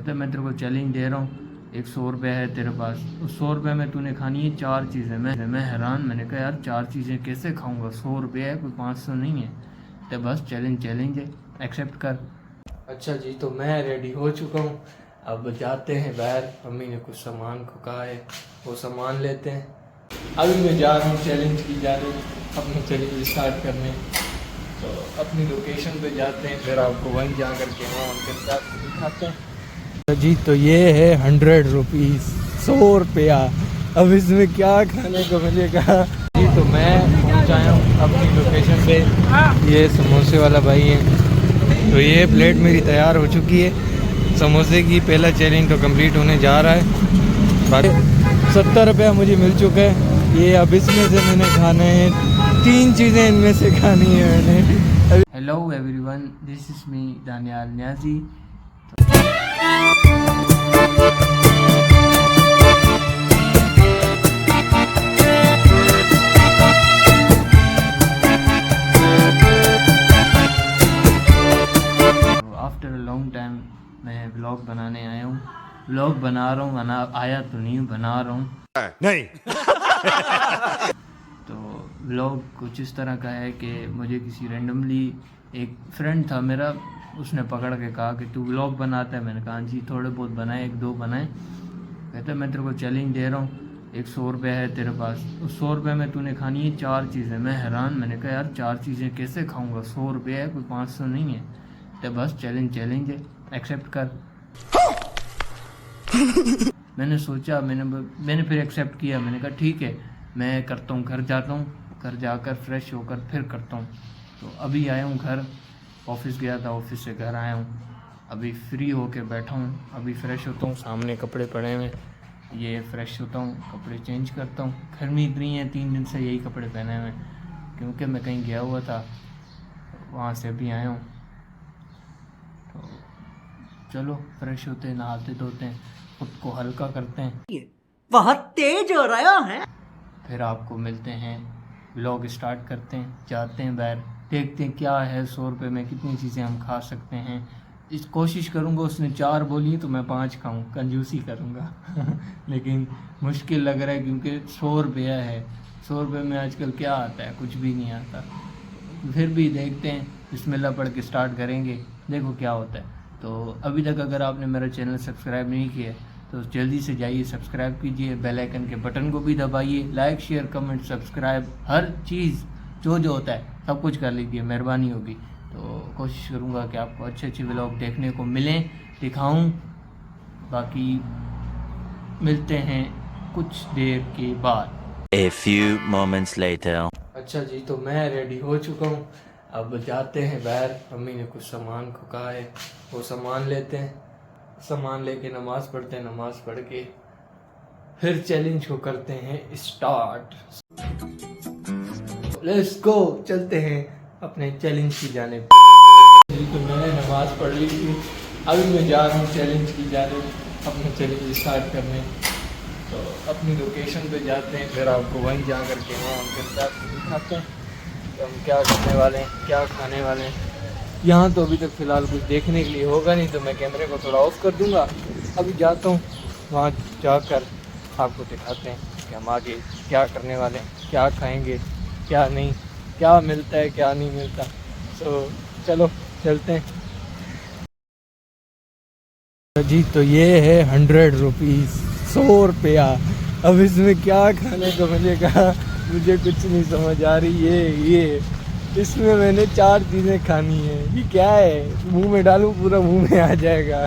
कहता मैं तेरे को चैलेंज दे रहा हूँ, 100 रुपये है तेरे पास, उस 100 रुपये में तूने खानी है 4 चीज़ें। मैं हैरान, मैंने कहा यार 4 चीज़ें कैसे खाऊंगा, 100 रुपये है, कोई 500 नहीं है। तो बस चैलेंज है, एक्सेप्ट कर। अच्छा जी, तो मैं रेडी हो चुका हूँ, अब जाते हैं बाहर। मम्मी ने कुछ सामान को कहा है, वो सामान लेते हैं। अभी मैं जा रहा हूँ चैलेंज की जाने, अपना चैलेंज स्टार्ट करने। तो अपनी लोकेशन पे जाते हैं, फिर आपको वहीं जा कर के वहाँ उनके साथ दिखाते हैं। जी, तो ये है 100 रुपीज़, 100 रुपया। अब इसमें क्या खाने को मिलेगा जी। तो मैं पहुँच आया हूँ अपनी लोकेशन पे। ये समोसे वाला भाई है। तो ये प्लेट मेरी तैयार हो चुकी है समोसे की। पहला चैलेंज तो कंप्लीट होने जा रहा है। बाकी 70 रुपया मुझे मिल चुका है। ये अब इसमें से मैंने खाने हैं 3 चीज़ें, इनमें से खानी है मैंने। Hello everyone, this is me Daniyal Niazi. After a long time मैं व्लॉग बनाने आया हूँ। व्लॉग बना रहा हूँ, आया तो नहीं, बना रहा हूँ नहीं। तो व्लॉग कुछ इस तरह का है कि मुझे किसी रैंडमली एक फ्रेंड था मेरा, उसने पकड़ के कहा कि तू व्लॉग बनाता है। मैंने कहा जी थोड़े बहुत बनाए, 1-2 बनाए। कहता मैं तेरे को चैलेंज दे रहा हूँ, 100 रुपये है तेरे पास, उस 100 रुपये में तूने खानी है 4 चीज़ें। मैं हैरान, मैंने कहा यार 4 चीज़ें कैसे खाऊंगा, 100 रुपये है, कोई 500 नहीं है। तो बस चैलेंज है, एक्सेप्ट कर। मैंने सोचा, मैंने फिर एक्सेप्ट किया। मैंने कहा ठीक है, मैं करता हूँ, घर जाता हूँ, घर जाकर फ्रेश होकर फिर करता हूँ। तो अभी आया हूँ घर, ऑफिस गया था, ऑफिस से घर आया हूँ, अभी फ्री होके बैठा हूँ। अभी फ्रेश होता हूँ, सामने कपड़े पड़े हुए, ये फ्रेश होता हूँ, कपड़े चेंज करता हूँ। गर्मी इतनी है, 3 दिन से यही कपड़े पहने हुए क्योंकि मैं कहीं गया हुआ था, वहाँ से अभी आया हूँ। तो चलो फ्रेश होते हैं, नहाते धोते हैं, खुद को हल्का करते हैं। बहुत तेज हो रहा है। फिर आपको मिलते हैं, व्लॉग स्टार्ट करते हैं, जाते हैं बाहर, देखते हैं क्या है 100 रुपये में कितनी चीज़ें हम खा सकते हैं। इस कोशिश करूँगा, उसने 4 बोली तो मैं 5 खाऊँ, कंजूसी करूँगा। लेकिन मुश्किल लग रहा है क्योंकि 100 रुपया है। 100 रुपये में आजकल क्या आता है, कुछ भी नहीं आता। फिर भी देखते हैं, बिस्मिल्लाह पढ़ के स्टार्ट करेंगे, देखो क्या होता है। तो अभी तक अगर आपने मेरा चैनल सब्सक्राइब नहीं किया तो जल्दी से जाइए, सब्सक्राइब कीजिए, बेल आइकन के बटन को भी दबाइए, लाइक शेयर कमेंट सब्सक्राइब हर चीज़ जो होता है सब कुछ कर लीजिए, मेहरबानी होगी। तो कोशिश करूँगा कि आपको अच्छे अच्छे व्लॉग देखने को मिलें, दिखाऊं। बाकी मिलते हैं कुछ देर के बाद। A few moments later. अच्छा जी, तो मैं रेडी हो चुका हूँ, अब जाते हैं बाहर। मम्मी ने कुछ सामान को कहा है, वो सामान लेते हैं, सामान लेके नमाज़ पढ़ते हैं, नमाज़ पढ़ के फिर चैलेंज को करते हैं स्टार्ट। लेट्स गो, चलते हैं अपने चैलेंज की जानिब। तो मैंने नमाज़ पढ़ ली थी, अभी मैं जा रहा हूँ चैलेंज की जानिब, अपना चैलेंज स्टार्ट करने। तो अपनी लोकेशन पे जाते हैं, फिर आपको वहीं जा कर के वहाँ उनके साथ दिखाते हैं तो हम क्या करने वाले हैं, क्या खाने वाले हैं। यहाँ तो अभी तक फ़िलहाल कुछ देखने के लिए होगा नहीं, तो मैं कैमरे को थोड़ा ऑफ कर दूँगा। अभी जाता हूँ, वहाँ जाकर आपको दिखाते हैं कि हम आगे क्या करने वाले हैं, क्या खाएँगे, क्या नहीं, क्या मिलता है, क्या नहीं मिलता। तो चलो चलते हैं जी। तो ये है 100 रुपीज़, 100 रुपया। अब इसमें क्या खाने को मिलेगा, मुझे कुछ नहीं समझ आ रही। ये इसमें मैंने 4 चीज़ें खानी है। ये क्या है, मुंह में डालूं पूरा मुंह में आ जाएगा।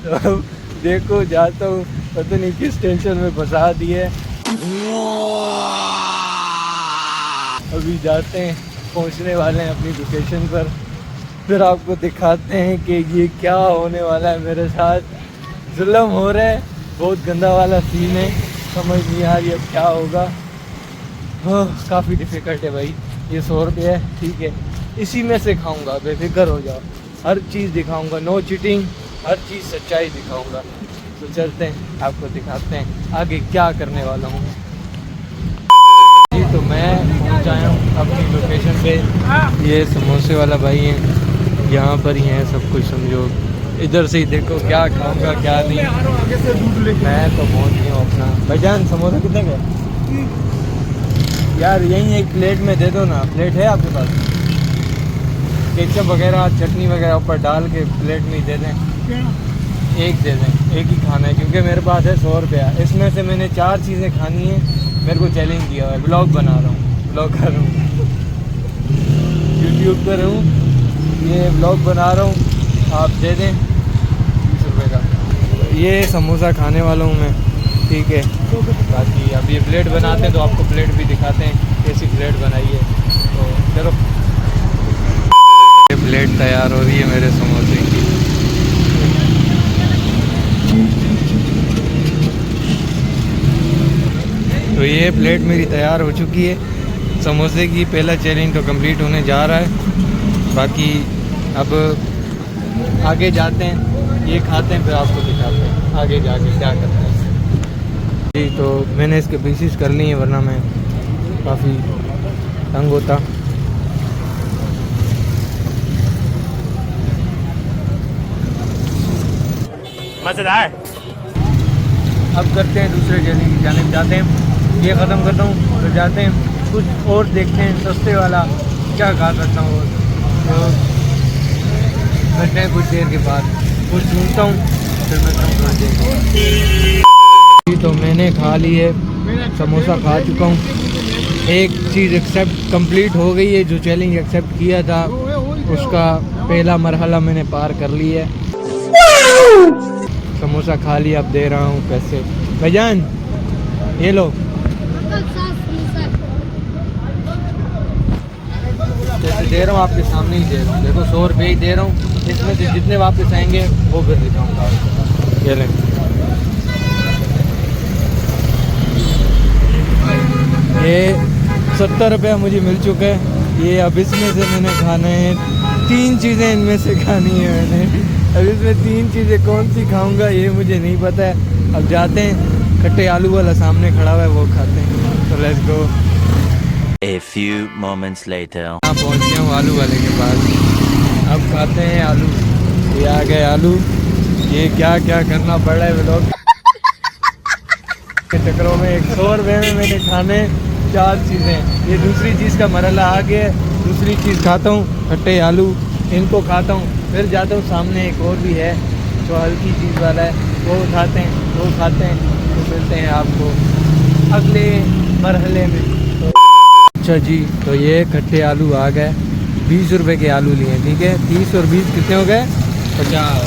तो देखो, जाता हूँ, पता नहीं किस टेंशन में फंसा दिए। अभी जाते हैं, पहुँचने वाले हैं अपनी लोकेशन पर, फिर आपको दिखाते हैं कि ये क्या होने वाला है मेरे साथ। जुल्म हो रहा है, बहुत गंदा वाला सीन है, समझ नहीं आ रही अब क्या होगा। काफ़ी डिफ़िकल्ट है भाई। ये 100 रुपये है, ठीक है, इसी में से खाऊंगा, बेफिक्र हो जाओ, हर चीज़ दिखाऊंगा, नो चीटिंग, हर चीज़ सच्चाई दिखाऊंगा। तो चलते हैं, आपको दिखाते हैं आगे क्या करने वाला हूँ। तो मैं पहुंच आया हूँ अपनी लोकेशन पे। ये समोसे वाला भाई है, यहाँ पर ही है सब कुछ समझो। इधर से ही देखो क्या खाऊंगा क्या नहीं। मैं तो पहुंच गया हूँ अपना। भाईजान समोसा कितने का? यार यहीं एक प्लेट में दे दो ना। प्लेट है आपके पास? केचप वगैरह चटनी वगैरह ऊपर डाल के प्लेट में ही दे दें। एक दे दें, एक ही खाना है क्योंकि मेरे पास है 100 रुपया। इसमें से मैंने 4 चीज़ें खानी है। मेरे को चैलेंज दिया हुआ है, ब्लॉग बना रहा हूँ, ब्लॉग कर रहा हूँ, यूट्यूब पर हूँ, ये ब्लॉग बना रहा हूँ। आप दे दें 20 रुपये का। ये समोसा खाने वाला हूँ मैं, ठीक है। बाकी अब ये प्लेट बनाते हैं तो आपको प्लेट भी दिखाते हैं कैसी प्लेट बनाई है। तो चलो, ये प्लेट तैयार हो रही है मेरे समोसे की। तो ये प्लेट मेरी तैयार हो चुकी है समोसे की। पहला चैलेंज तो कंप्लीट होने जा रहा है। बाकी अब आगे जाते हैं, ये खाते हैं, फिर आपको दिखाते हैं आगे जाके क्या करते हैं। जी तो मैंने इसके पीसीस कर लिए हैं, वरना मैं काफ़ी तंग होता। मज़ेदार। अब करते हैं दूसरे चैलेंज की जानिब जाते हैं। ये ख़त्म करता हूँ तो जाते हैं कुछ और देखते हैं सस्ते वाला क्या खा सकता हूँ। तो मिलते हैं कुछ देर के बाद, कुछ ढूंढता हूँ फिर मिलता हूँ थोड़ी देर। तो मैंने खा ली है, समोसा खा चुका हूँ। एक चीज़ एक्सेप्ट कंप्लीट हो गई है, जो चैलेंज एक्सेप्ट किया था उसका पहला मरहला मैंने पार कर लिया है। समोसा खा लिया, अब दे रहा हूँ पैसे। भाईजान ये लो, पैसे दे रहा हूँ आपके सामने ही दे रहा हूँ। देखो 100 रुपये ही दे रहा हूँ, इसमें से जितने वापस आएंगे वो फिर दिखाऊंगा आपको। ये लें। ये 70 रुपया मुझे मिल चुका है। ये अब इसमें से मैंने खाना है 3 चीज़ें, इनमें से खानी है मैंने। अब इसमें 3 चीज़ें कौन सी खाऊंगा ये मुझे नहीं पता है। अब जाते हैं, खट्टे आलू वाला सामने खड़ा हुआ है वो खाते हैं। तो let's go. A few moments later. यहाँ पहुँच गया हूँ आलू वाले के पास। अब खाते हैं आलू। ये आ गए आलू। ये क्या क्या करना पड़ रहा है व्लॉग के चक्करों में। 100 रुपये में मैंने खाने 4 चीज़ें। ये दूसरी चीज़ का मरहला आ गया। दूसरी चीज़ खाता हूँ, खट्टे आलू, इनको खाता हूँ। फिर जाता हूँ सामने एक और भी है जो हल्की चीज़ वाला है, वो खाते हैं। तो मिलते हैं आपको अगले मरहले में। अच्छा जी, तो ये खट्टे आलू आ गए। 20 रुपये के आलू लिए, ठीक है। 30 और 20 कितने हो गए? 50।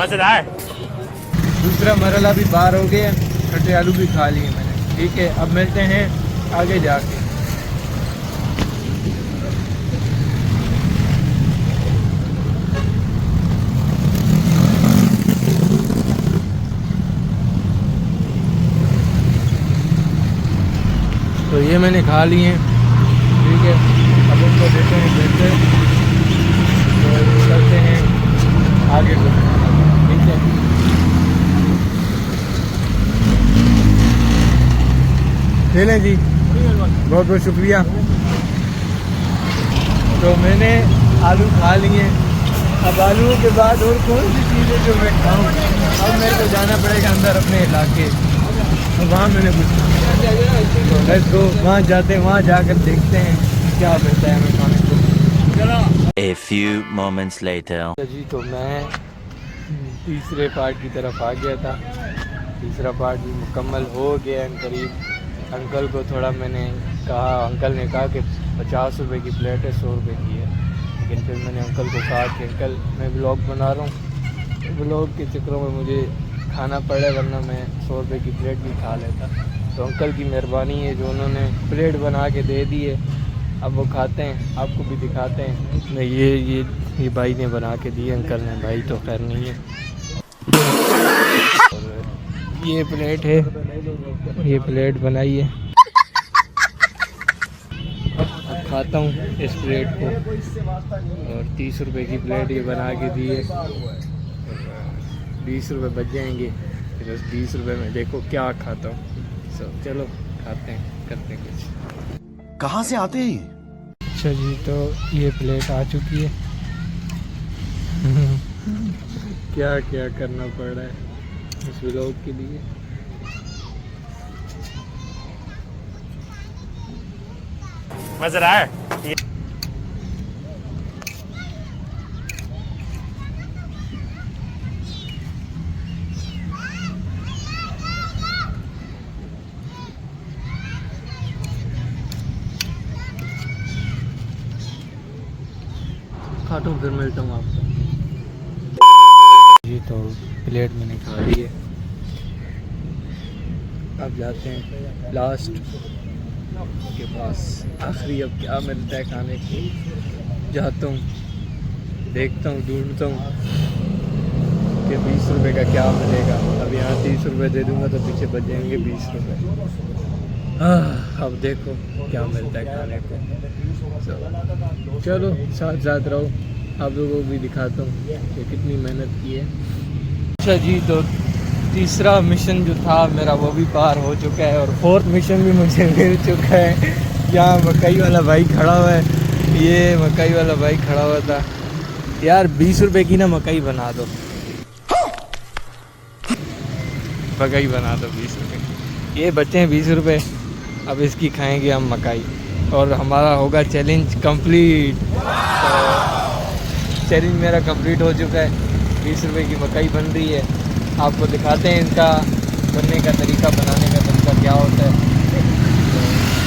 मज़ेदार। दूसरा मरहला भी पार हो गया, खट्टे आलू भी खा लिए मैंने, ठीक है। अब मिलते हैं आगे जाके। तो ये मैंने खा लिए हैं, ठीक है। अब उनको देते हैं पैसे, तो करते हैं आगे को, ठीक है। चलें जी, बहुत बहुत शुक्रिया। तो मैंने आलू खा लिए। अब आलू के बाद और कौन सी चीज़ें जो मैं खाऊं? अब मेरे को जाना पड़ेगा अंदर अपने इलाके, तो वहाँ मैंने कुछ तो लेट्स गो, वहाँ जाते हैं, वहाँ जाकर देखते हैं क्या मिलता है हमें खाने को। A few moments later. जी तो मैं तीसरे पार्ट की तरफ आ गया था। तीसरा पार्ट भी मुकम्मल हो गया करीब। अंकल को थोड़ा मैंने कहा, अंकल ने कहा कि 50 रुपये की प्लेट है, 100 रुपये की है। लेकिन फिर मैंने अंकल को कहा कि अंकल मैं ब्लॉग बना रहा हूँ, ब्लॉग के चक्करों में मुझे खाना पड़े, वरना मैं 100 रुपये की प्लेट भी खा लेता। तो अंकल की मेहरबानी है जो उन्होंने प्लेट बना के दे दी है। अब वो खाते हैं, आपको भी दिखाते हैं। मैं ये भाई ने बना के दी, अंकल ने, भाई तो खैर नहीं है। और ये प्लेट है, ये प्लेट बनाई है। अब खाता हूँ इस प्लेट को, और 30 रुपये की प्लेट ये बना के दी है। 20 रुपये बच जाएंगे, फिर बस 20 रुपए में देखो क्या खाता हूँ। चलो खाते हैं, करते हैं कुछ। कहाँ से आते हैं ये? अच्छा जी, तो ये प्लेट आ चुकी है। क्या क्या करना पड़ रहा है इस व्लॉग के लिए। मजा रहा है? खाटू फिर मिलता हूँ आपको जी। तो प्लेट मैंने खा ली है। अब जाते हैं लास्ट के पास, आखिरी अब क्या मिलता है खाने को। जाता हूँ, देखता हूँ, ढूंढता हूँ कि 20 रुपए का क्या मिलेगा। अब यहाँ 30 रुपए दे दूँगा तो पीछे बच जाएंगे 20 रुपए। अब देखो क्या मिलता है खाने को। चलो साथ साथ रहो, आप लोगों को भी दिखाता हूँ कि कितनी मेहनत की है। अच्छा जी, तो तीसरा मिशन जो था मेरा वो भी पार हो चुका है और फोर्थ मिशन भी मुझे मिल चुका है। यहाँ मकई वाला भाई खड़ा हुआ है, ये मकई वाला भाई खड़ा हुआ था। यार 20 रुपए की ना मकई बना दो, मकई बना दो 20 रुपए की। ये बचे हैं 20 रुपए, अब इसकी खाएंगे हम मकई और हमारा होगा चैलेंज कंप्लीट। तो चैलेंज मेरा कंप्लीट हो चुका है। 20 रुपए की मकई बन रही है, आपको दिखाते हैं इनका बनने का तरीका, बनाने का तरीका क्या होता है। तो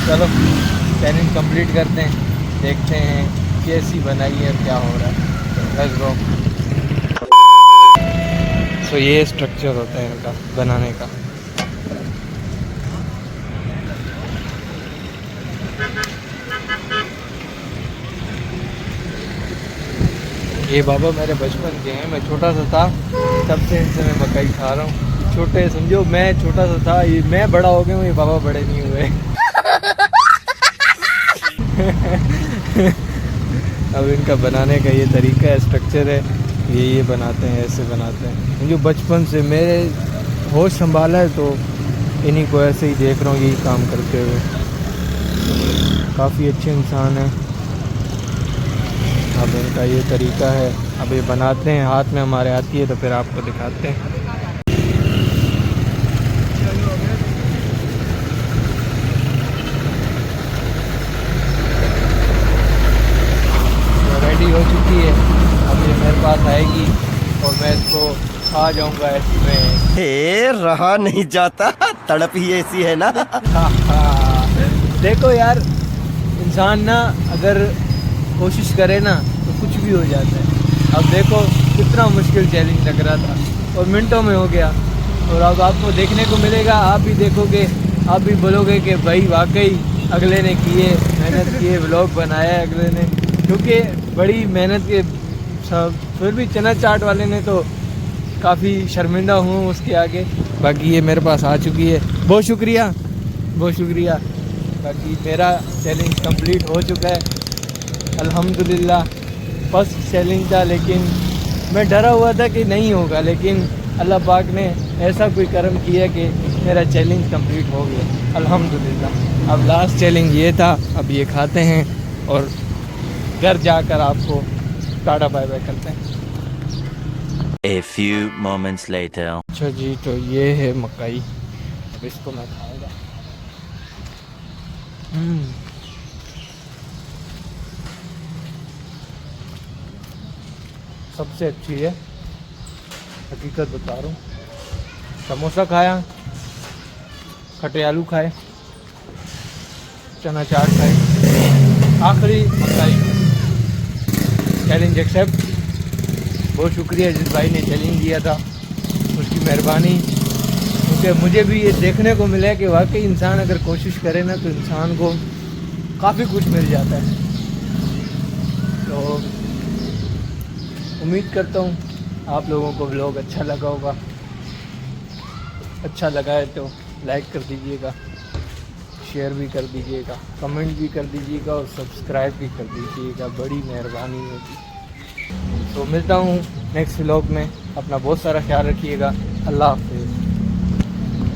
चलो चैलेंज कंप्लीट करते हैं, देखते हैं कैसी बनाई है, क्या हो रहा है। Let's go. तो ये स्ट्रक्चर होता है इनका बनाने का। ये बाबा मेरे बचपन के हैं, मैं छोटा सा था तब से इनसे मैं मकई खा रहा हूँ। छोटे समझो, मैं छोटा सा था, ये मैं बड़ा हो गया हूँ, ये बाबा बड़े नहीं हुए। अब इनका बनाने का ये तरीका है, स्ट्रक्चर है, ये बनाते हैं, ऐसे बनाते हैं। जो बचपन से मेरे होश संभाला है तो इन्हीं को ऐसे ही देख रहा हूँ यही काम करते हुए। काफ़ी अच्छे इंसान हैं। अब इनका ये तरीका है, अब ये बनाते हैं, हाथ में हमारे आती है तो फिर आपको दिखाते हैं। तो रेडी हो चुकी है, अब ये मेरे पास आएगी और मैं इसको खा जाऊंगा ऐसी में। हे रहा नहीं जाता, तड़प ही ऐसी है ना। देखो यार, इंसान ना अगर कोशिश करे ना तो कुछ भी हो जाता है। अब देखो कितना मुश्किल चैलेंज लग रहा था और मिनटों में हो गया। और अब आपको देखने को मिलेगा, आप भी देखोगे, आप भी बोलोगे कि भाई वाकई अगले ने किए, मेहनत किए, व्लॉग बनाया अगले ने, क्योंकि बड़ी मेहनत के सब। फिर भी चना चाट वाले ने तो काफ़ी शर्मिंदा हूँ उसके आगे। बाकी ये मेरे पास आ चुकी है, बहुत शुक्रिया, बहुत शुक्रिया। बाकी मेरा चैलेंज कंप्लीट हो चुका है अल्हम्दुलिल्लाह। फर्स्ट चैलेंज था, लेकिन मैं डरा हुआ था कि नहीं होगा, लेकिन अल्लाह पाक ने ऐसा कोई करम किया कि मेरा चैलेंज कंप्लीट हो गया अल्हम्दुलिल्लाह। अब लास्ट चैलेंज ये था, अब ये खाते हैं और घर जाकर आपको टाटा बाय बाय करते हैं। A few moments later. अच्छा जी, तो ये है मकई, अब इसको मैं खाऊंगा। सबसे अच्छी है, हकीकत बता रहा हूँ। समोसा खाया, खटे आलू खाए, चना चाट खाए, आखिरी मकई। Challenge accept. बहुत शुक्रिया जिस भाई ने चैलेंज दिया था, उसकी मेहरबानी। क्योंकि मुझे भी ये देखने को मिला है कि वाकई इंसान अगर कोशिश करे ना तो इंसान को काफ़ी कुछ मिल जाता है। तो उम्मीद करता हूँ आप लोगों को व्लॉग अच्छा लगा होगा। अच्छा लगा है तो लाइक कर दीजिएगा, शेयर भी कर दीजिएगा, कमेंट भी कर दीजिएगा और सब्सक्राइब भी कर दीजिएगा, बड़ी मेहरबानी होगी। तो मिलता हूँ नेक्स्ट व्लॉग में, अपना बहुत सारा ख्याल रखिएगा। अल्लाह हाफ़िज़।